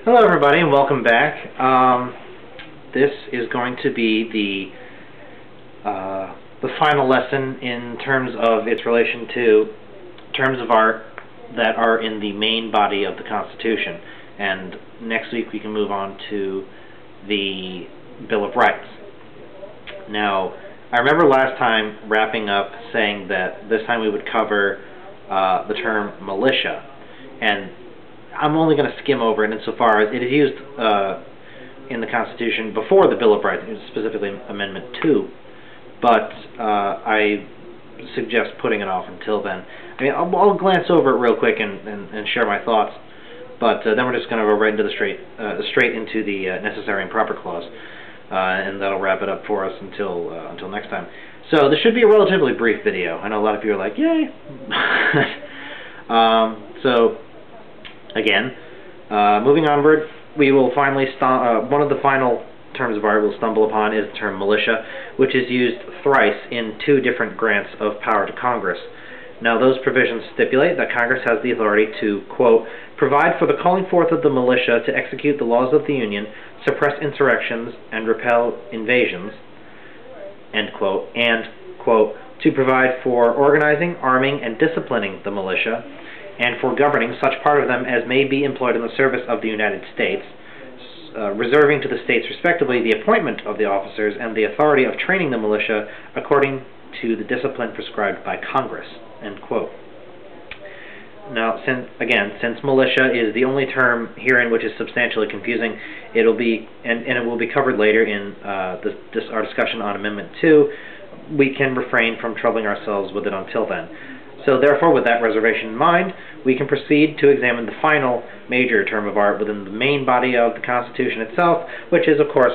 Hello everybody and welcome back. This is going to be the final lesson in terms of its relation to terms of art that are in the main body of the Constitution. And next week we can move on to the Bill of Rights. Now, I remember last time wrapping up saying that this time we would cover the term militia, and I'm only going to skim over it insofar as it is used in the Constitution before the Bill of Rights, specifically Amendment 2, but I suggest putting it off until then. I mean, I'll glance over it real quick and share my thoughts, but then we're just going to go right into the straight into the necessary and proper clause, and that'll wrap it up for us until next time. So this should be a relatively brief video. I know a lot of you are like, yay! So again, moving onward, we will finally one of the final terms of art we'll stumble upon is the term militia, which is used thrice in two different grants of power to Congress. Now, those provisions stipulate that Congress has the authority to, quote, provide for the calling forth of the militia to execute the laws of the Union, suppress insurrections, and repel invasions, end quote, and, quote, to provide for organizing, arming, and disciplining the militia, and for governing such part of them as may be employed in the service of the United States, reserving to the states respectively the appointment of the officers and the authority of training the militia according to the discipline prescribed by Congress, end quote. Now, since militia is the only term herein which is substantially confusing, it'll be, and it will be covered later in our discussion on Amendment 2, we can refrain from troubling ourselves with it until then. So therefore, with that reservation in mind, we can proceed to examine the final major term of art within the main body of the Constitution itself, which is, of course,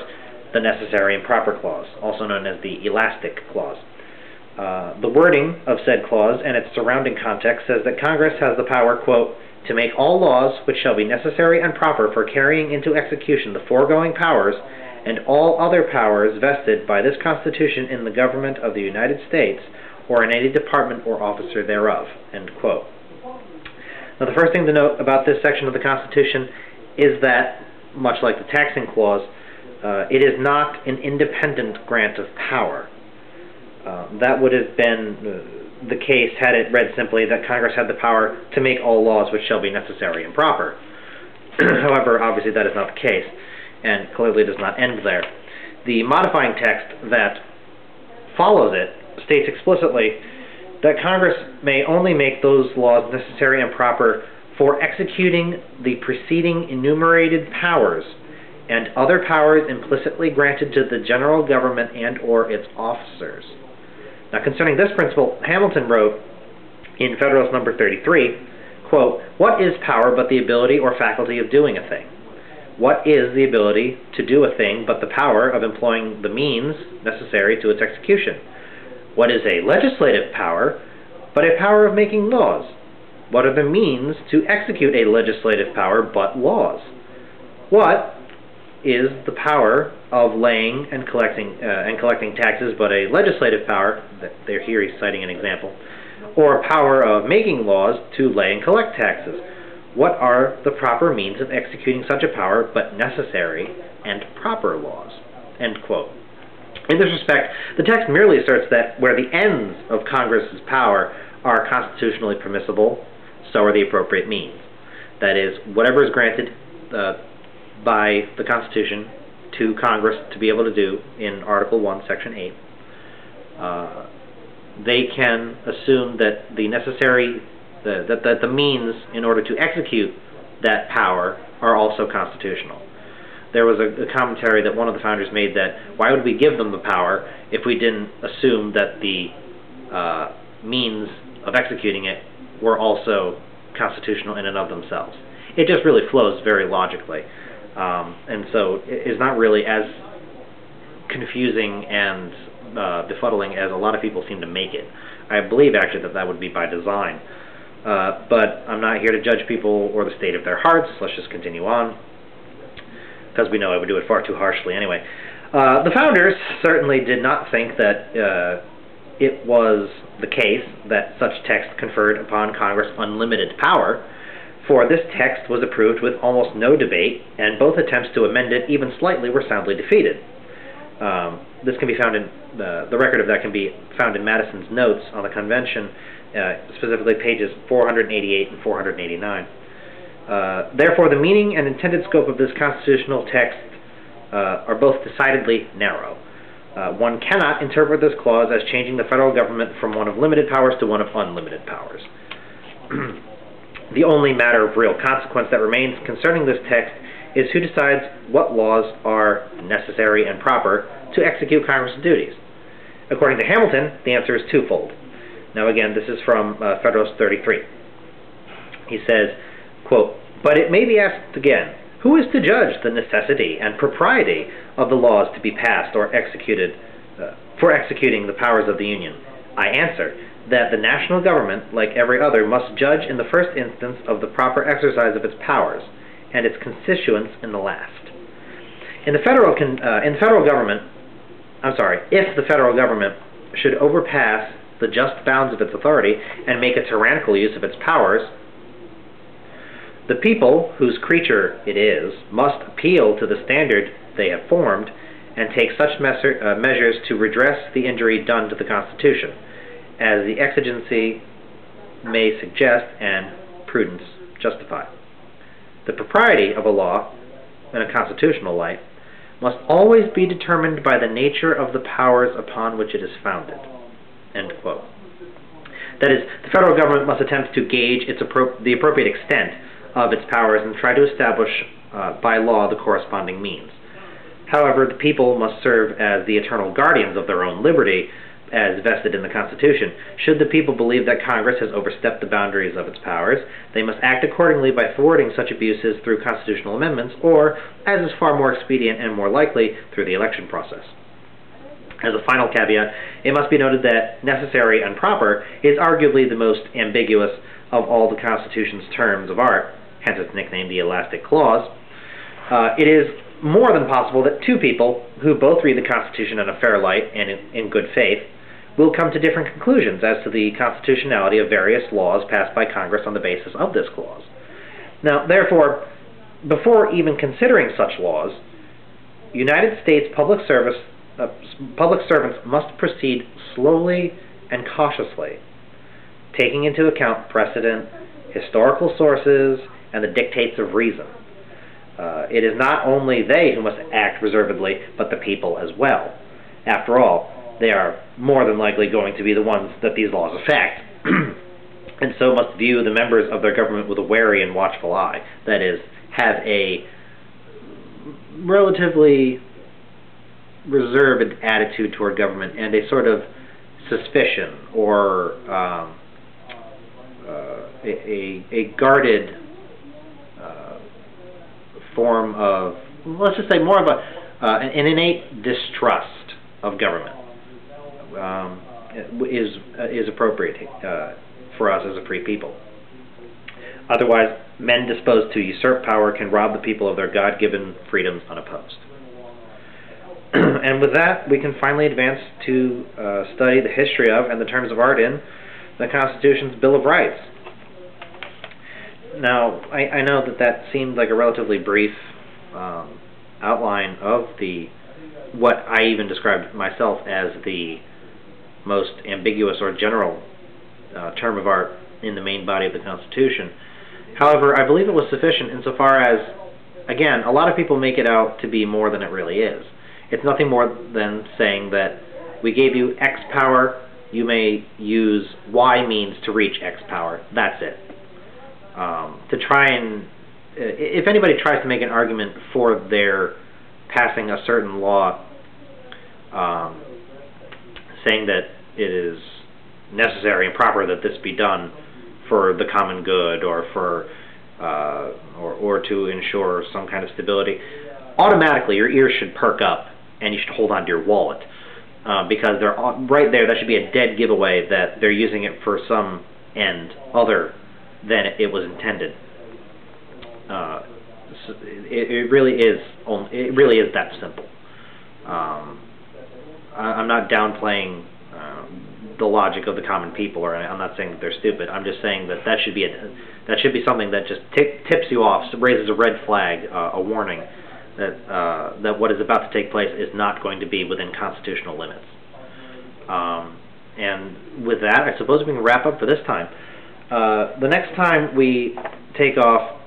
the necessary and proper clause, also known as the elastic clause. The wording of said clause and its surrounding context says that Congress has the power, quote, to make all laws which shall be necessary and proper for carrying into execution the foregoing powers and all other powers vested by this Constitution in the government of the United States or in any department or officer thereof, end quote. Now, the first thing to note about this section of the Constitution is that, much like the taxing clause, it is not an independent grant of power. That would have been the case had it read simply that Congress had the power to make all laws which shall be necessary and proper. However, obviously that is not the case, and clearly does not end there. The modifying text that follows it states explicitly that Congress may only make those laws necessary and proper for executing the preceding enumerated powers and other powers implicitly granted to the general government and or its officers. Now, concerning this principle, Hamilton wrote in Federalist Number 33, quote, what is power but the ability or faculty of doing a thing? What is the ability to do a thing but the power of employing the means necessary to its execution? What is a legislative power but a power of making laws? What are the means to execute a legislative power but laws? What is the power of laying and collecting taxes but a legislative power, here he's citing an example, or power of making laws to lay and collect taxes? What are the proper means of executing such a power but necessary and proper laws? End quote. In this respect, the text merely asserts that where the ends of Congress's power are constitutionally permissible, so are the appropriate means. That is, whatever is granted by the Constitution to Congress to be able to do in Article 1, Section 8, they can assume that the necessary, that the means in order to execute that power are also constitutional. There was a commentary that one of the founders made that why would we give them the power if we didn't assume that the means of executing it were also constitutional in and of themselves. It just really flows very logically, and so it's not really as confusing and befuddling as a lot of people seem to make it. I believe actually that would be by design, but I'm not here to judge people or the state of their hearts. Let's just continue on, because we know I would do it far too harshly anyway. The founders certainly did not think that it was the case that such text conferred upon Congress unlimited power. For this text was approved with almost no debate, and both attempts to amend it even slightly were soundly defeated. This can be found in the record of that can be found in Madison's notes on the convention, specifically pages 488 and 489. Therefore, the meaning and intended scope of this constitutional text are both decidedly narrow. One cannot interpret this clause as changing the federal government from one of limited powers to one of unlimited powers. The only matter of real consequence that remains concerning this text is who decides what laws are necessary and proper to execute Congress's duties. According to Hamilton, the answer is twofold. Now again, this is from Federalist 33. He says, quote, "But it may be asked again, who is to judge the necessity and propriety of the laws to be passed or executed for executing the powers of the Union? I answer that the national government, like every other, must judge in the first instance of the proper exercise of its powers, and its constituents in the last. If the federal government should overpass the just bounds of its authority and make a tyrannical use of its powers, the people, whose creature it is, must appeal to the standard they have formed and take such measures to redress the injury done to the Constitution, as the exigency may suggest and prudence justify. The propriety of a law, in a constitutional light, must always be determined by the nature of the powers upon which it is founded." End quote. That is, the federal government must attempt to gauge the appropriate extent of its powers and try to establish by law the corresponding means. However, the people must serve as the eternal guardians of their own liberty, as vested in the Constitution. Should the people believe that Congress has overstepped the boundaries of its powers, they must act accordingly by thwarting such abuses through constitutional amendments, or, as is far more expedient and more likely, through the election process. As a final caveat, it must be noted that necessary and proper is arguably the most ambiguous of all the Constitution's terms of art, hence its nickname the Elastic Clause. It is more than possible that two people, who both read the Constitution in a fair light and in good faith, will come to different conclusions as to the constitutionality of various laws passed by Congress on the basis of this clause. Now, therefore, before even considering such laws, United States public servants must proceed slowly and cautiously, taking into account precedent, historical sources, and the dictates of reason. It is not only they who must act reservedly, but the people as well. After all, they are more than likely going to be the ones that these laws affect, and so must view the members of their government with a wary and watchful eye. That is, have a relatively reserved attitude toward government and a sort of suspicion or a guarded form of, let's just say, more of an innate distrust of government is appropriate for us as a free people. Otherwise, men disposed to usurp power can rob the people of their God-given freedoms unopposed. And with that, we can finally advance to study the history of and the terms of art in the Constitution's Bill of Rights. Now, I know that seemed like a relatively brief outline of what I even described myself as the most ambiguous or general term of art in the main body of the Constitution. However, I believe it was sufficient insofar as, again, a lot of people make it out to be more than it really is. It's nothing more than saying that we gave you X power, you may use Y means to reach X power. That's it. To try and, if anybody tries to make an argument for their passing a certain law, saying that it is necessary and proper that this be done for the common good or for or to ensure some kind of stability, automatically your ears should perk up and you should hold on to your wallet, because they're right there. That should be a dead giveaway that they're using it for some end other than it was intended. It really is that simple. I'm not downplaying the logic of the common people, or I'm not saying that they're stupid. I'm just saying that that should be something that just tips you off, raises a red flag, a warning that what is about to take place is not going to be within constitutional limits. And with that, I suppose we can wrap up for this time. The next time we take off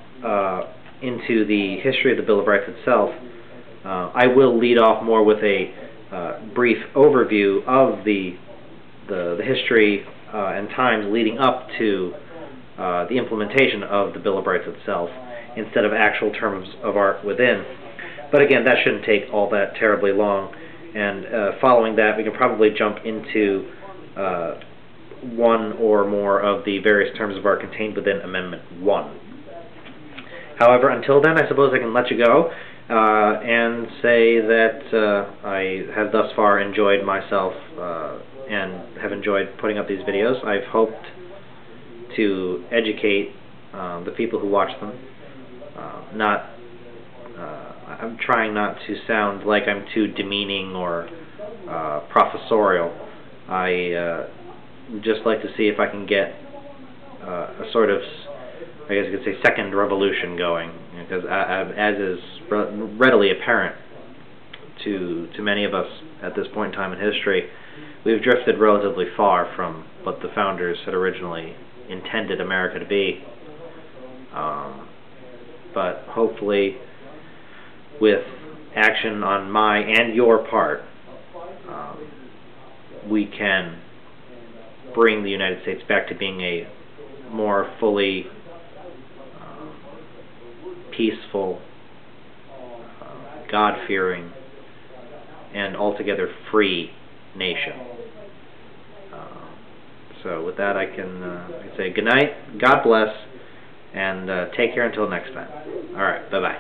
into the history of the Bill of Rights itself, I will lead off more with a brief overview of the history and times leading up to the implementation of the Bill of Rights itself, instead of actual terms of art within. But again, that shouldn't take all that terribly long, and following that we can probably jump into one or more of the various terms of art contained within Amendment 1. However, until then, I suppose I can let you go and say that I have thus far enjoyed myself and have enjoyed putting up these videos. I've hoped to educate the people who watch them. I'm trying not to sound like I'm too demeaning or professorial. I just like to see if I can get a sort of, I guess you could say, second revolution going, because as is readily apparent to many of us at this point in time in history, we've drifted relatively far from what the founders had originally intended America to be. But hopefully, with action on my and your part, we can bring the United States back to being a more fully peaceful, God-fearing, and altogether free nation. So with that, I can say good night, God bless, and take care until next time. All right, bye-bye.